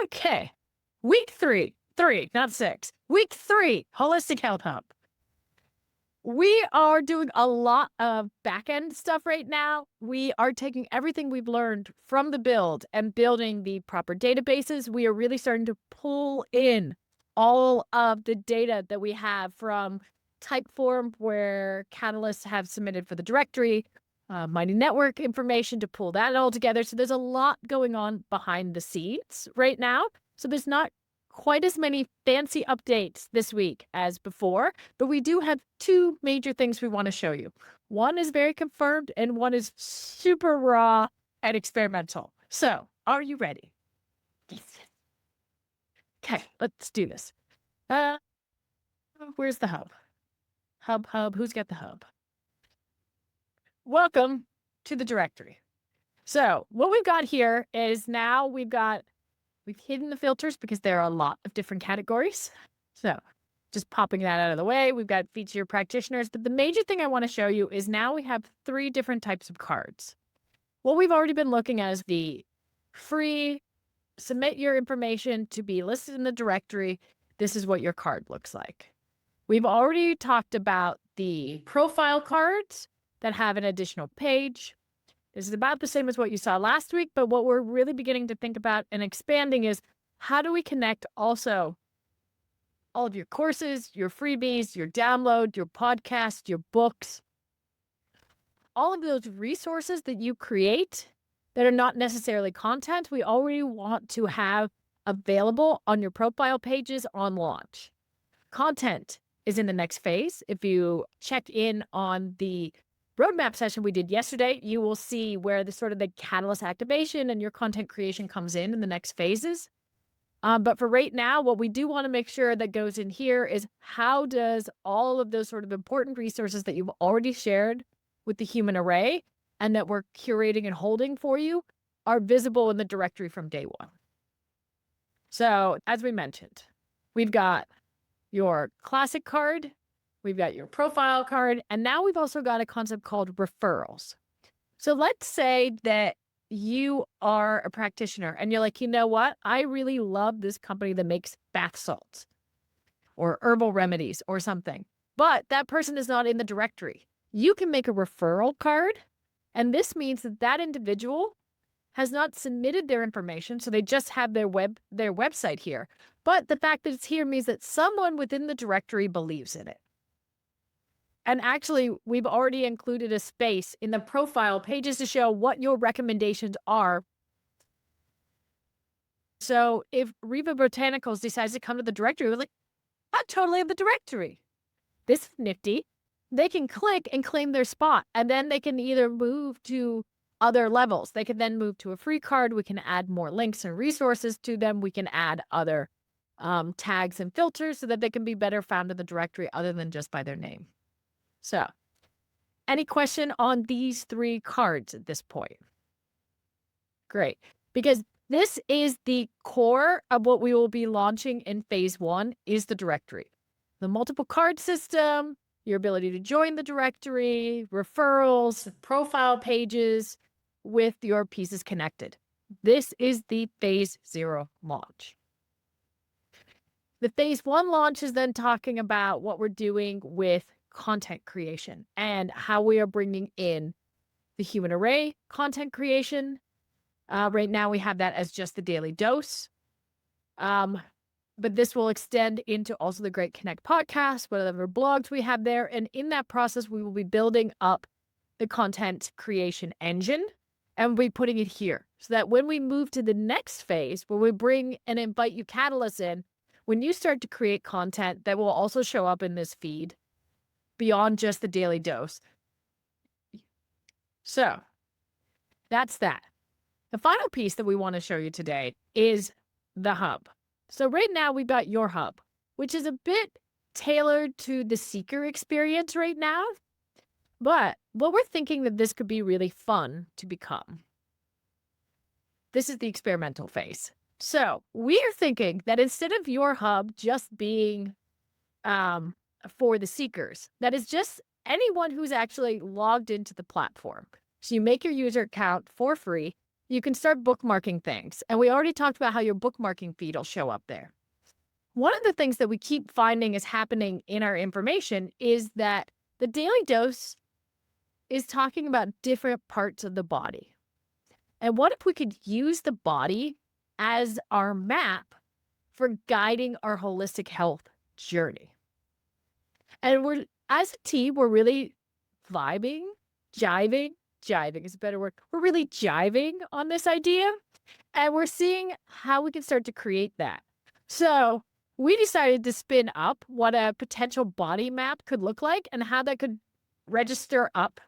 Okay. Week three, not six. Week 3, Holistic Health Hub. We are doing a lot of back-end stuff right now. We are taking everything we've learned from the build and building the proper databases. We are really starting to pull in all of the data that we have from Typeform, where catalysts have submitted for the directory, Mighty Network information to pull that all together. So there's a lot going on behind the scenes right now. So there's not quite as many fancy updates this week as before, but we do have 2 major things we want to show you. One is very confirmed and one is super raw and experimental. So, are you ready? Yes. Okay, let's do this. Where's the hub? Hub, who's got the hub? Welcome to the directory. So, what we've got here is now we've hidden the filters because there are a lot of different categories. So just popping that out of the way, we've got feature practitioners. But the major thing I want to show you is now we have 3 different types of cards. What we've already been looking at is the free, submit your information to be listed in the directory. This is what your card looks like. We've already talked about the profile cards that have an additional page. This is about the same as what you saw last week, but what we're really beginning to think about and expanding is how do we connect also all of your courses, your freebies, your download, your podcast, your books, all of those resources that you create that are not necessarily content, we already want to have available on your profile pages on launch. Content is in the next phase. If you check in on the roadmap session we did yesterday, you will see where the catalyst activation and your content creation comes in the next phases. But for right now, what we do want to make sure that goes in here is how does all of those sort of important resources that you've already shared with the human array and that we're curating and holding for you are visible in the directory from day one. So as we mentioned, we've got your classic card, we've got your profile card, and now we've also got a concept called referrals. So let's say that you are a practitioner and you're like, you know what? I really love this company that makes bath salts or herbal remedies or something, but that person is not in the directory. You can make a referral card, and this means that that individual has not submitted their information, so they just have their website here. But the fact that it's here means that someone within the directory believes in it. And actually, we've already included a space in the profile pages to show what your recommendations are. So if Riva Botanicals decides to come to the directory, we're like, I totally have the directory. This is nifty. They can click and claim their spot, and then they can either move to other levels. They can then move to a free card. We can add more links and resources to them. We can add other tags and filters so that they can be better found in the directory other than just by their name. So, any question on these 3 cards at this point? Great, because this is the core of what we will be launching in phase 1 is the directory. The multiple card system, your ability to join the directory, referrals, profile pages with your pieces connected. This is the phase 0 launch. The phase 1 launch is then talking about what we're doing with content creation and how we are bringing in the human array content creation. Right now we have that as just the daily dose. But this will extend into also the Great Connect podcast, whatever blogs we have there. And in that process, we will be building up the content creation engine and we'll be putting it here so that when we move to the next phase, where we bring and invite you catalysts in, when you start to create content that will also show up in this feed beyond just the daily dose. So that's that. The final piece that we want to show you today is the hub. So right now we've got your hub, which is a bit tailored to the seeker experience right now. But what we're thinking that this could be really fun to become. This is the experimental phase. So we are thinking that instead of your hub just being for the seekers, that is just anyone who's actually logged into the platform. So you make your user account for free. you can start bookmarking things. And we already talked about how your bookmarking feed will show up there. One of the things that we keep finding is happening in our information is that the daily dose is talking about different parts of the body. And what if we could use the body as our map for guiding our holistic health journey? And as a team, we're really vibing, jiving is a better word. We're really jiving on this idea, and we're seeing how we can start to create that. So we decided to spin up what a potential body map could look like and how that could register up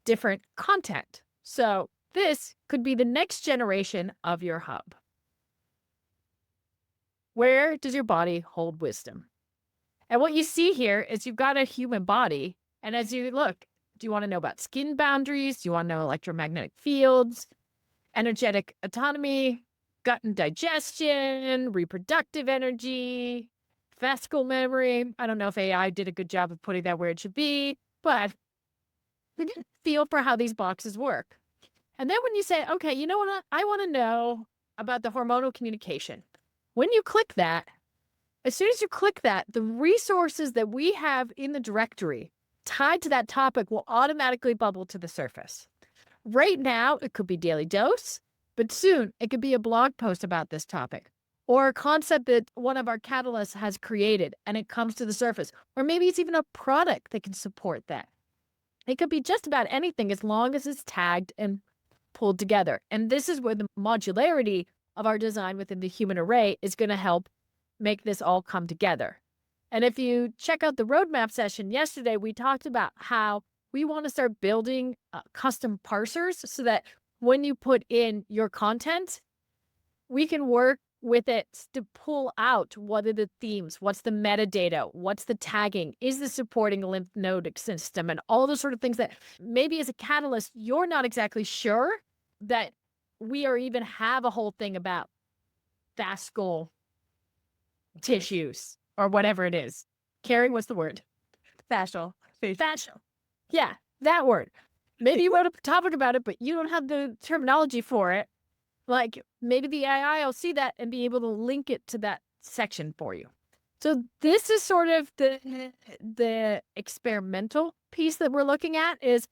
different content. So this could be the next generation of your hub. Where does your body hold wisdom? And what you see here is you've got a human body. And as you look, do you want to know about skin boundaries? Do you want to know electromagnetic fields, energetic autonomy, gut and digestion, reproductive energy, fascicle memory? I don't know if AI did a good job of putting that where it should be, but we get a feel for how these boxes work. And then when you say, okay, you know what? I want to know about the hormonal communication. When you click that, as soon as you click that, the resources that we have in the directory tied to that topic will automatically bubble to the surface. Right now, it could be daily dose, but soon it could be a blog post about this topic or a concept that one of our catalysts has created and it comes to the surface. Or maybe it's even a product that can support that. It could be just about anything as long as it's tagged and pulled together. And this is where the modularity of our design within the human array is going to help make this all come together. And if you check out the roadmap session yesterday, we talked about how we want to start building custom parsers so that when you put in your content, we can work with it to pull out what are the themes, what's the metadata, what's the tagging, is the supporting lymph node system, and all those sort of things that maybe as a catalyst, you're not exactly sure that we are even have a whole thing about fascicle tissues or whatever it is. Carrie, what's the word? Fascial. Fascial. Yeah, that word. Maybe you wrote a topic about it, but you don't have the terminology for it. Like maybe the AI will see that and be able to link it to that section for you. So this is sort of the experimental piece that we're looking at is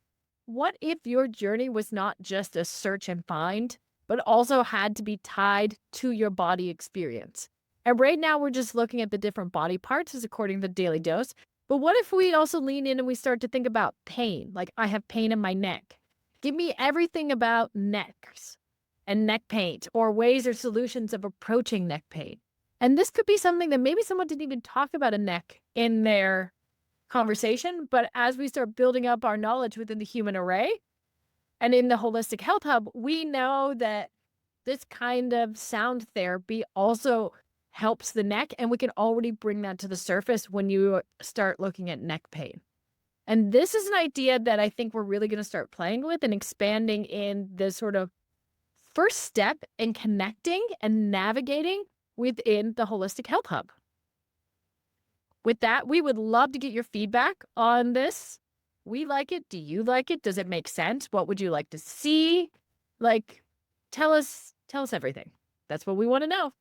what if your journey was not just a search and find, but also had to be tied to your body experience? And right now we're just looking at the different body parts as according to the daily dose. But what if we also lean in and we start to think about pain? Like I have pain in my neck. Give me everything about necks and neck pain or ways or solutions of approaching neck pain. And this could be something that maybe someone didn't even talk about a neck in their conversation. But as we start building up our knowledge within the human array and in the Holistic Health Hub, we know that this kind of sound therapy also helps the neck. And we can already bring that to the surface when you start looking at neck pain. And this is an idea that I think we're really going to start playing with and expanding in the sort of first step in connecting and navigating within the Holistic Health Hub. With that, we would love to get your feedback on this. We like it. Do you like it? Does it make sense? What would you like to see? Like, tell us everything. That's what we want to know.